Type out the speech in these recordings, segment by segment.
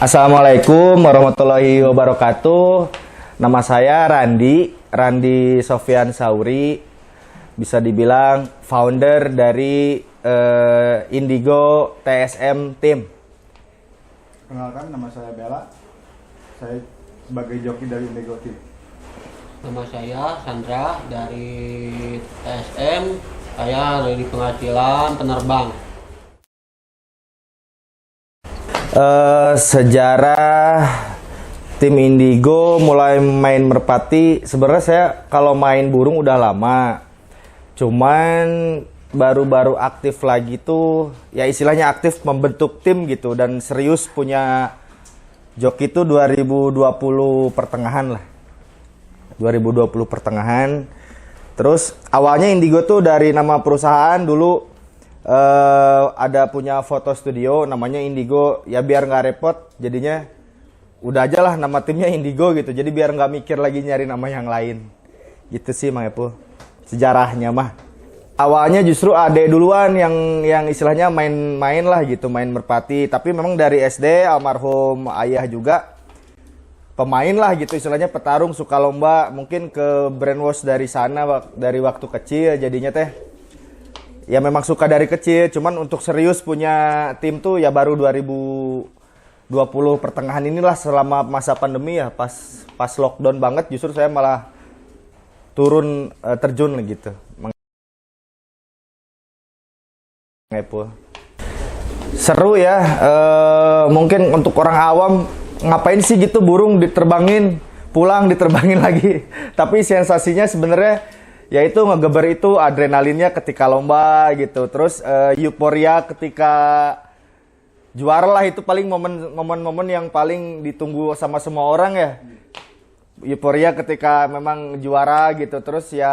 Assalamualaikum warahmatullahi wabarakatuh. Nama saya Randi Sofyan Sauri. Bisa dibilang founder dari Indigo TSM Team. Kenalkan, nama saya Bella. Saya sebagai joki dari Indigo Team. Nama saya Sandra dari TSM. Saya dari penghasilan penerbang. Sejarah tim Indigo mulai main merpati, sebenarnya saya kalau main burung udah lama, cuman baru-baru aktif lagi tuh ya istilahnya aktif membentuk tim gitu dan serius punya joki itu 2020 pertengahan lah, 2020 pertengahan. Terus awalnya Indigo tuh dari nama perusahaan dulu ada punya foto studio namanya Indigo, ya biar nggak repot jadinya udah aja lah nama timnya Indigo gitu, jadi biar nggak mikir lagi nyari nama yang lain gitu sih Mang Epo sejarahnya mah. Awalnya justru Ade duluan yang istilahnya main-main lah gitu, main merpati, tapi memang dari SD almarhum ayah juga pemain lah gitu, istilahnya petarung, suka lomba, mungkin ke brainwash dari sana dari waktu kecil jadinya teh ya memang suka dari kecil, cuman untuk serius punya tim tuh ya baru 2020 pertengahan inilah, selama masa pandemi ya, pas lockdown banget justru saya malah turun terjun gitu. Seru ya, mungkin untuk orang awam ngapain sih gitu burung diterbangin, pulang diterbangin lagi. Tapi sensasinya sebenarnya yaitu ngegeber itu adrenalinnya ketika lomba gitu, terus euforia ketika juara lah, itu paling momen-momen yang paling ditunggu sama semua orang ya, euforia ketika memang juara gitu. Terus ya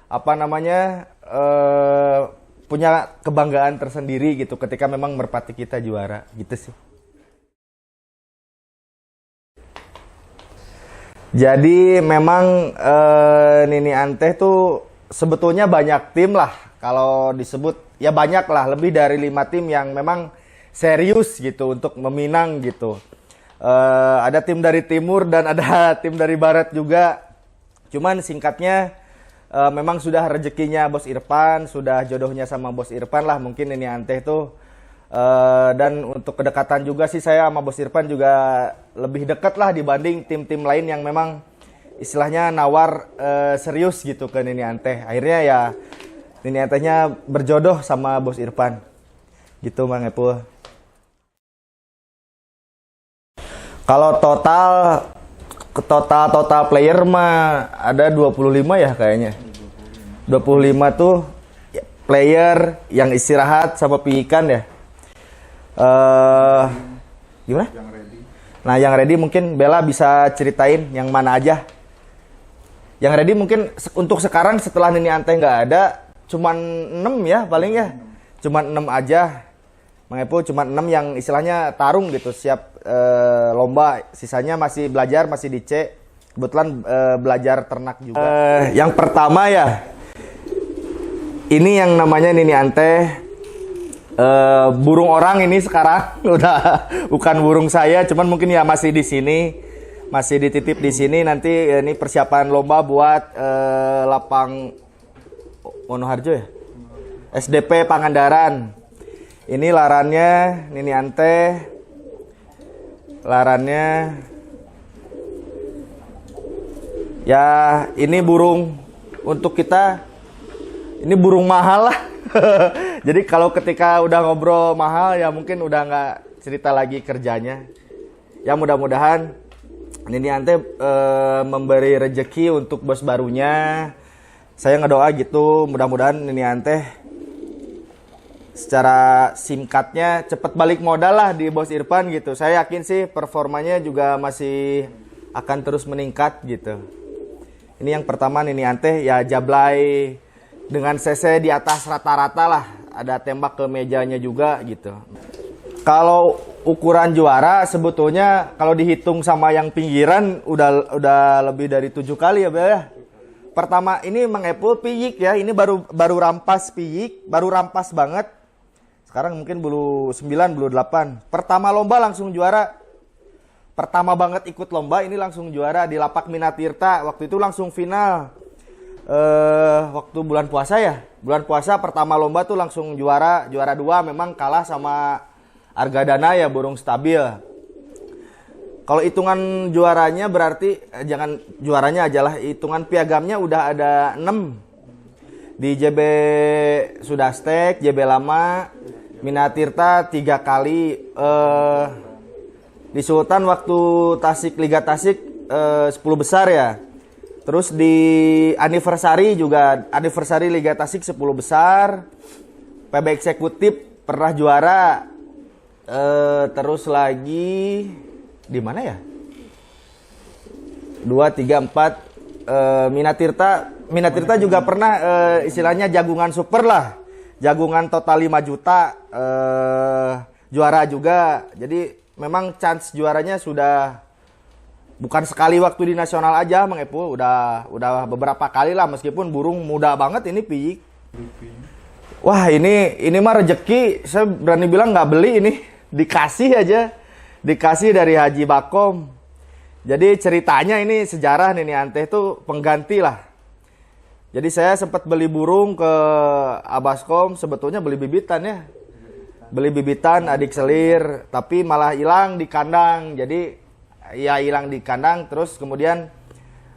apa namanya punya kebanggaan tersendiri gitu ketika memang merpati kita juara gitu sih. Jadi memang Nini Anteh tuh sebetulnya banyak tim lah, kalau disebut ya banyak lah, lebih dari 5 tim yang memang serius gitu untuk meminang gitu. Ada tim dari timur dan ada tim dari barat juga. Cuman singkatnya memang sudah rezekinya Bos Irfan, sudah jodohnya sama Bos Irfan lah mungkin Nini Anteh tuh. Dan untuk kedekatan juga sih saya sama Bos Irfan juga lebih dekat lah dibanding tim-tim lain yang memang istilahnya nawar serius gitu ke Nini Anteh. Akhirnya ya Nini Antehnya berjodoh sama Bos Irfan gitu Mang Epul. Kalau total player mah ada 25 ya kayaknya. 25 tuh player yang istirahat sama piikan ya. Gimana? Yang ready. Nah, yang ready mungkin Bella bisa ceritain yang mana aja. Yang ready mungkin untuk sekarang setelah Nini Anteh nggak ada, cuman 6 ya paling ya. Cuman 6 aja. Mang Epo cuman 6 yang istilahnya tarung gitu, siap lomba. Sisanya masih belajar, masih di C. Kebetulan belajar ternak juga. Yang pertama ya, ini yang namanya Nini Anteh. Burung orang ini sekarang udah bukan burung saya, cuman mungkin ya masih di sini, masih dititip di sini. Nanti ini persiapan lomba buat lapang Wonoharjo ya, SDP Pangandaran. Ini larannya Nini Anteh, larannya ya ini burung untuk kita, ini burung mahal lah. Jadi kalau ketika udah ngobrol mahal ya mungkin udah nggak cerita lagi kerjanya. Ya mudah-mudahan Nini Anteh memberi rejeki untuk bos barunya. Saya ngedoa gitu, mudah-mudahan Nini Anteh secara singkatnya cepet balik modal lah di Bos Irfan gitu. Saya yakin sih performanya juga masih akan terus meningkat gitu. Ini yang pertama Nini Anteh ya jablay dengan CC di atas rata-rata lah, ada tembak ke mejanya juga gitu. Kalau ukuran juara sebetulnya kalau dihitung sama yang pinggiran udah lebih dari 7 kali ya Bel ya. Pertama ini Mang Epul piyik ya, ini baru rampas piyik, baru rampas banget. Sekarang mungkin bulu 9, bulu 8. Pertama lomba langsung juara. Pertama banget ikut lomba ini langsung juara di Lapak Minatirta. Waktu itu langsung final. Waktu bulan puasa ya. Bulan puasa pertama lomba tuh langsung juara 2, memang kalah sama Argadana ya, burung stabil. Kalau hitungan juaranya berarti jangan juaranya aja lah, hitungan piagamnya udah ada 6. Di JB Sudastek, JB Lama, Minatirta 3 kali. Di Sultan waktu Tasik, Liga Tasik 10 besar ya. Terus di anniversary juga, anniversary Liga Tasik 10 besar. PB Eksekutif pernah juara. Terus lagi di mana ya? 2, 3, 4. Minatirta juga pernah istilahnya jagungan super lah. Jagungan total 5 juta. Juara juga. Jadi memang chance juaranya sudah bukan sekali waktu di nasional aja, Mang Epul. Udah beberapa kali lah, meskipun burung muda banget ini piyik. Wah, ini mah rezeki. Saya berani bilang nggak beli ini. Dikasih aja. Dikasih dari Haji Bakom. Jadi ceritanya ini sejarah Nini Anteh itu pengganti lah. Jadi saya sempat beli burung ke Abaskom, sebetulnya beli bibitan ya. Beli bibitan adik selir, tapi malah hilang di kandang. Jadi ya hilang di kandang, terus kemudian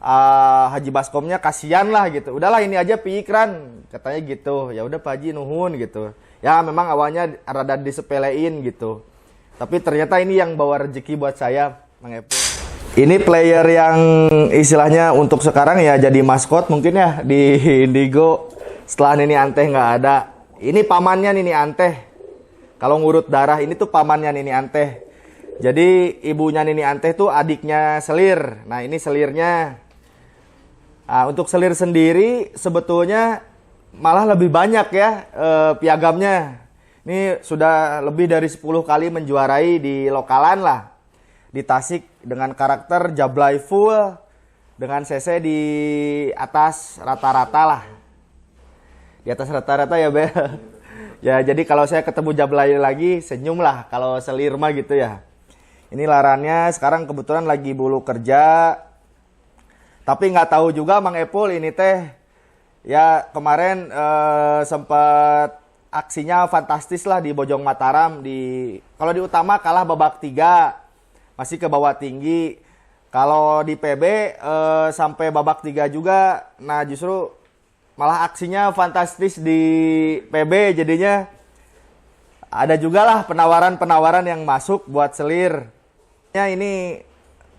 Haji Baskomnya kasihan lah gitu. Udahlah ini aja piikran, katanya gitu. Ya udah Pak Haji nuhun gitu. Ya memang awalnya rada disepelein gitu. Tapi ternyata ini yang bawa rezeki buat saya, Mang Epul. Ini player yang istilahnya untuk sekarang ya jadi maskot mungkin ya di Indigo setelah Nini Anteh nggak ada. Ini pamannya Nini Anteh. Kalau ngurut darah ini tuh pamannya Nini Anteh. Jadi ibunya Nini Anteh tuh adiknya selir. Nah ini selirnya. Nah, untuk selir sendiri sebetulnya malah lebih banyak ya piagamnya. Ini sudah lebih dari 10 kali menjuarai di lokalan lah. Di Tasik dengan karakter jablay full. Dengan CC di atas rata-rata lah. Di atas rata-rata ya Bel. Ya jadi kalau saya ketemu jablay lagi senyum lah. Kalau selir mah gitu ya. Ini larannya sekarang kebetulan lagi bulu kerja. Tapi nggak tahu juga Mang Epul ini teh. Ya kemarin sempat aksinya fantastis lah di Bojong Mataram. Kalau di utama kalah babak 3. Masih ke bawah tinggi. Kalau di PB sampai babak 3 juga. Nah justru malah aksinya fantastis di PB. Jadinya ada juga lah penawaran-penawaran yang masuk buat selir. Ini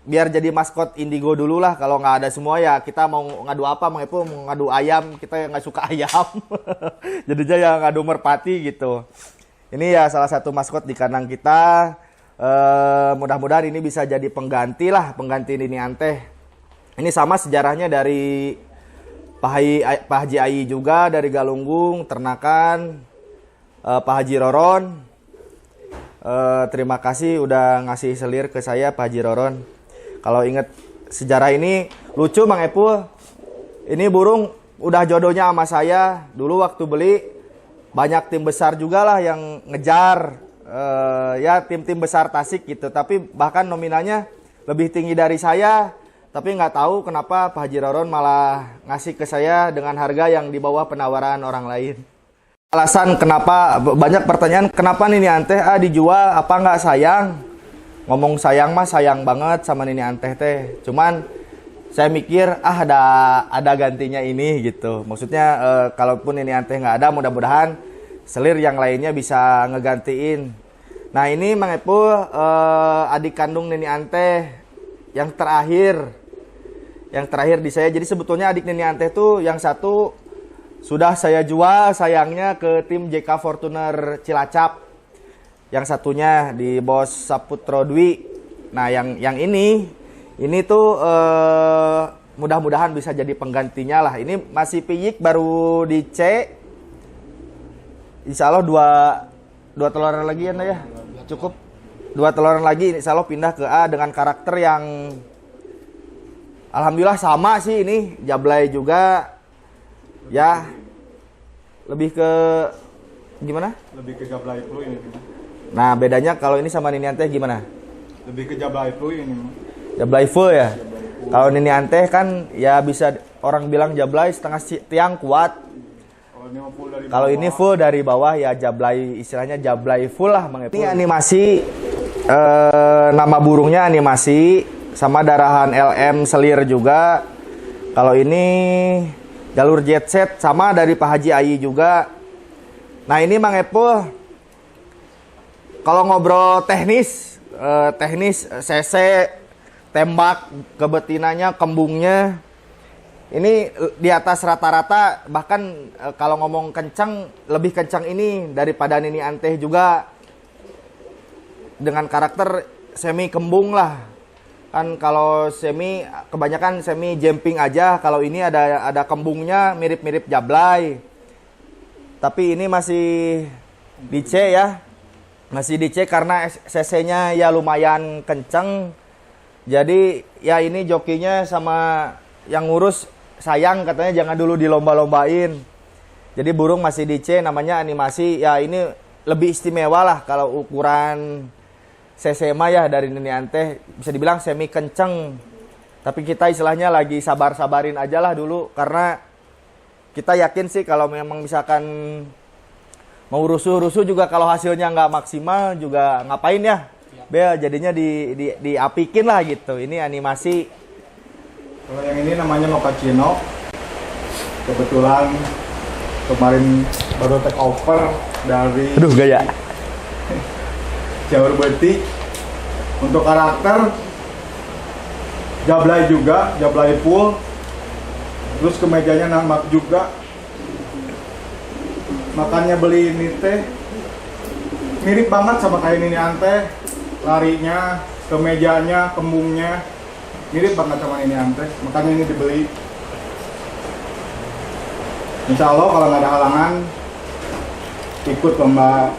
biar jadi maskot Indigo dulu lah. Kalau nggak ada semua ya kita mau ngadu apa Mang Epul? Mau ngadu ayam. Kita yang nggak suka ayam. Jadinya ya ngadu merpati gitu. Ini ya salah satu maskot di kandang kita. Mudah-mudahan ini bisa jadi pengganti lah, pengganti Nini Anteh. Ini sama sejarahnya dari Pak Haji Ai juga dari Galunggung, ternakan Pak Haji Roron. Terima kasih udah ngasih selir ke saya Pak Haji Roron. Kalau inget sejarah ini lucu Mang Epul. Ini burung udah jodohnya sama saya. Dulu waktu beli banyak tim besar juga lah yang ngejar. Ya tim-tim besar Tasik gitu, tapi bahkan nominalnya lebih tinggi dari saya, tapi nggak tahu kenapa Pak Haji Roron malah ngasih ke saya dengan harga yang di bawah penawaran orang lain. Alasan kenapa, banyak pertanyaan kenapa Nini Anteh dijual, apa nggak sayang? Ngomong sayang mah sayang banget sama Nini Anteh teh, cuman saya mikir ada gantinya ini gitu. Maksudnya kalaupun Nini Anteh nggak ada, mudah-mudahan selir yang lainnya bisa ngegantiin. Nah ini Mang Epul adik kandung Nini Anteh yang terakhir di saya. Jadi sebetulnya adik Nini Anteh tuh yang satu sudah saya jual sayangnya ke tim JK Fortuner Cilacap. Yang satunya di Bos Saputro Dwi. Nah yang ini tuh mudah-mudahan bisa jadi penggantinya lah. Ini masih piyik baru di C. Insya Allah dua teloran lagi ya, cukup 2 teloran lagi insya Allah pindah ke A dengan karakter yang alhamdulillah sama sih. Ini jablay juga ya, lebih ke Gimana? Lebih ke jablay flu ini. Nah, bedanya kalau ini sama Nini Anteh gimana? Lebih ke jablay flu ini. Jablay full ya? Kalau Nini Anteh kan ya bisa orang bilang jablay setengah tiang kuat. Kalau ini mah full dari Kalau bawah. ini full dari bawah ya jablay, istilahnya jablay full lah Mang Epul. Ini animasi, nama burungnya animasi, sama darahan LM selir juga. Kalau ini jalur jet set sama dari Pak Haji Ayi juga. Nah ini Mang Epul, kalau ngobrol teknis, CC, tembak, kebetinannya, kembungnya, ini di atas rata-rata. Bahkan kalau ngomong kencang, lebih kencang ini daripada Nini Anteh juga. Dengan karakter semi kembung lah. Kan kalau semi, kebanyakan semi jumping aja. Kalau ini ada kembungnya, mirip-mirip jablay. Tapi ini masih di C ya. Masih di C karena cc-nya ya lumayan kenceng. Jadi ya ini jokinya sama yang ngurus sayang, katanya jangan dulu dilomba-lombain. Jadi burung masih di C, namanya animasi. Ya ini lebih istimewa lah kalau ukuran cc mah ya dari Nini Anteh. Bisa dibilang semi kenceng. Tapi kita istilahnya lagi sabar-sabarin aja lah dulu. Karena kita yakin sih kalau memang misalkan mau rusuh-rusuh juga kalau hasilnya nggak maksimal juga ngapain ya. Bel jadinya diapikin lah gitu. Ini animasi. Kalau yang ini namanya Mochaccino. Kebetulan kemarin baru take over dari Aduh gaya. Jalur Betik. Untuk karakter jablay juga, jablay full. Terus kemejanya nambah juga. Makanya beli ini teh mirip banget sama kayak Nini Anteh. Larinya, kemejanya, kembungnya mirip banget sama Nini Anteh. Makanya ini dibeli. Insya Allah kalau nggak ada halangan ikut lomba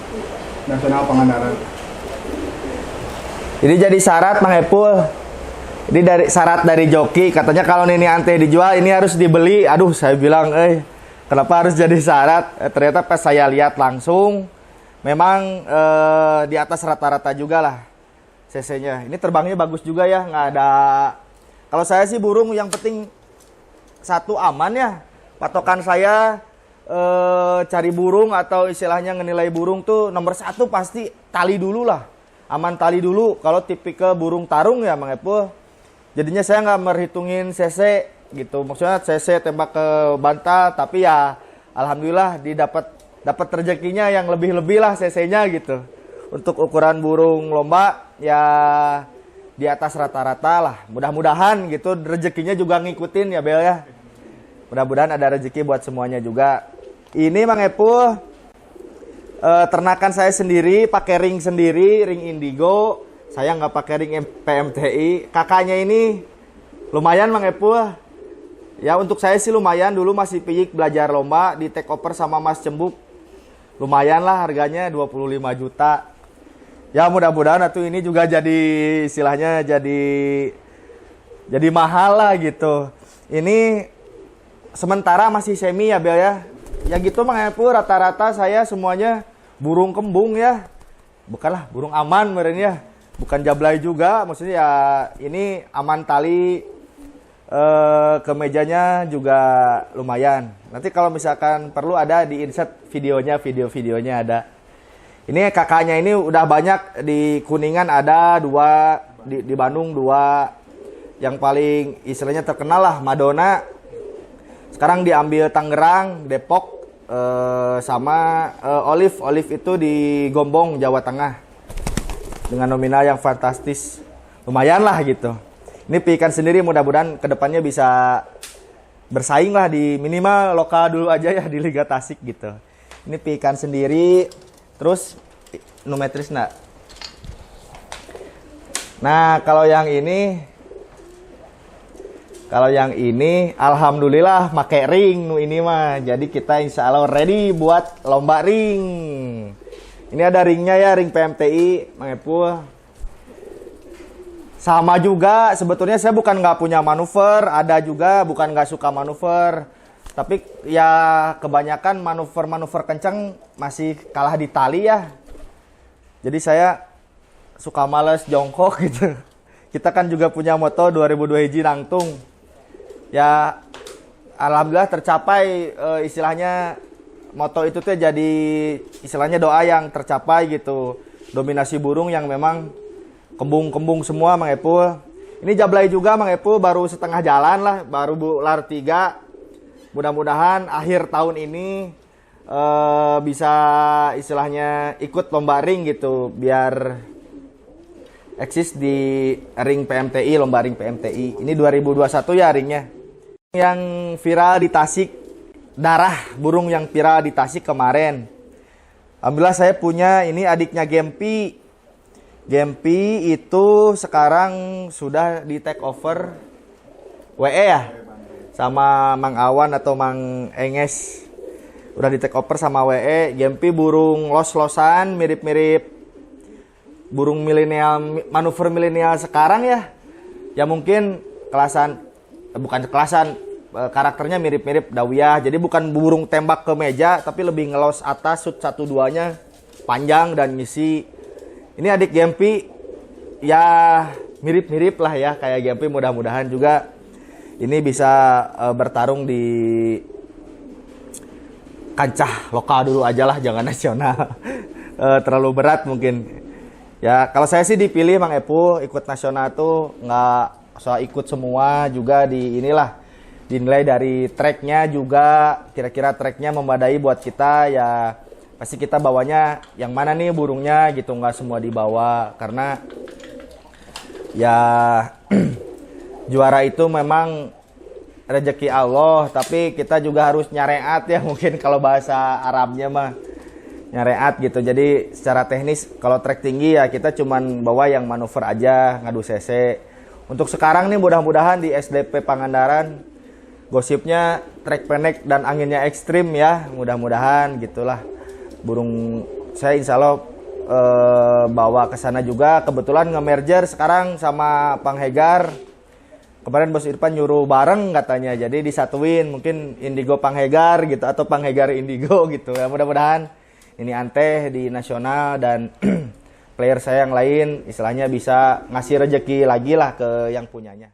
nasional Pangandaran. Ini jadi syarat Mang Epul. Ini dari syarat dari joki. Katanya kalau Nini Anteh dijual ini harus dibeli. Aduh saya bilang, kenapa harus jadi syarat? Ternyata pas saya lihat langsung, memang di atas rata-rata juga lah cc-nya. Ini terbangnya bagus juga ya, nggak ada. Kalau saya sih burung yang penting satu aman ya. Patokan saya cari burung atau istilahnya ngenilai burung tuh nomor satu pasti tali dulu lah. Aman tali dulu. Kalau tipikal burung tarung ya Mang Epul. Jadinya saya nggak merhitungin cc gitu. Maksudnya cc tembak ke bantal, tapi ya alhamdulillah dapat rezekinya yang lebih-lebih lah cc-nya gitu. Untuk ukuran burung lomba ya di atas rata-rata lah. Mudah-mudahan gitu rezekinya juga ngikutin ya Bel ya. Mudah-mudahan ada rezeki buat semuanya juga. Ini Mang Epul ternakan saya sendiri, pakai ring sendiri, ring indigo. Saya nggak pakai ring PMTI. Kakaknya ini lumayan Mang Epul. Ya untuk saya sih lumayan, dulu masih piyik belajar lomba di take over sama Mas Cembuk. Lumayan lah harganya 25 juta. Ya mudah-mudahan atuh ini juga jadi istilahnya jadi mahal lah gitu. Ini sementara masih semi ya Bel ya. Ya gitu Mang Epul, rata-rata saya semuanya burung kembung ya. Bukanlah burung aman meren ya. Bukan jablay juga, maksudnya ya ini aman tali. Kemejanya juga lumayan. Nanti kalau misalkan perlu ada di insert videonya ada. Ini kakaknya ini udah banyak di Kuningan ada 2, di Bandung 2. Yang paling istilahnya terkenal lah Madonna. Sekarang diambil Tangerang, Depok, sama Olive itu di Gombong, Jawa Tengah. Dengan nominal yang fantastis. Lumayan lah gitu. Ini piikan sendiri, mudah-mudahan kedepannya bisa bersaing lah di minimal lokal dulu aja ya di Liga Tasik gitu. Ini piikan sendiri, terus numetris nak. Nah kalau yang ini alhamdulillah make ring ini mah. Jadi kita insya Allah ready buat lomba ring. Ini ada ringnya ya, ring PMTI Mang Epul. Sama juga sebetulnya saya bukan nggak punya manuver, ada juga bukan nggak suka manuver. Tapi ya kebanyakan manuver-manuver kencang masih kalah di tali ya. Jadi saya suka males jongkok gitu. Kita kan juga punya moto 2002 hiji nangtung. Ya alhamdulillah tercapai istilahnya moto itu tuh jadi istilahnya doa yang tercapai gitu. Dominasi burung yang memang kembung-kembung semua Mang Epul. Ini Jablay juga Mang Epul baru setengah jalan lah, baru bular 3. Mudah-mudahan akhir tahun ini bisa istilahnya ikut lomba ring gitu biar eksis di ring PMTI, lomba ring PMTI. Ini 2021 ya ringnya. Yang viral di Tasik, darah burung yang viral di Tasik kemarin. Alhamdulillah saya punya ini adiknya Gempi. Gempi itu sekarang sudah di take over WE ya, sama Mang Awan atau Mang Enges. Udah di take over sama WE. Gempi burung los-losan mirip-mirip burung milenial, manuver milenial sekarang ya. Ya mungkin bukan kelasan, karakternya mirip-mirip Dawiyah. Jadi bukan burung tembak ke meja, tapi lebih ngelos atas, shoot 1-2-nya panjang dan ngisi. Ini adik Gempi ya mirip-mirip lah ya kayak Gempi. Mudah-mudahan juga ini bisa bertarung di kancah lokal dulu aja lah, jangan nasional. Terlalu berat mungkin. Ya kalau saya sih dipilih Mang Epul ikut nasional tuh nggak soal ikut semua, juga di inilah dinilai dari tracknya juga, kira-kira tracknya memadai buat kita ya. Pasti kita bawanya yang mana nih burungnya gitu, nggak semua dibawa karena ya juara itu memang rezeki Allah, tapi kita juga harus nyareat ya, mungkin kalau bahasa Arabnya mah nyareat gitu. Jadi secara teknis kalau trek tinggi ya kita cuman bawa yang manuver aja, ngadu CC. Untuk sekarang nih mudah-mudahan di SDP Pangandaran gosipnya trek pendek dan anginnya ekstrim ya, mudah-mudahan gitulah. Burung saya insya Allah bawa ke sana juga. Kebetulan nge-merger sekarang sama Panghegar. Kemarin Bos Irfan nyuruh bareng katanya, jadi disatuin mungkin Indigo Panghegar gitu atau Panghegar Indigo gitu ya. Mudah-mudahan ini Anteh di nasional dan player saya yang lain istilahnya bisa ngasih rejeki lagi lah ke yang punyanya.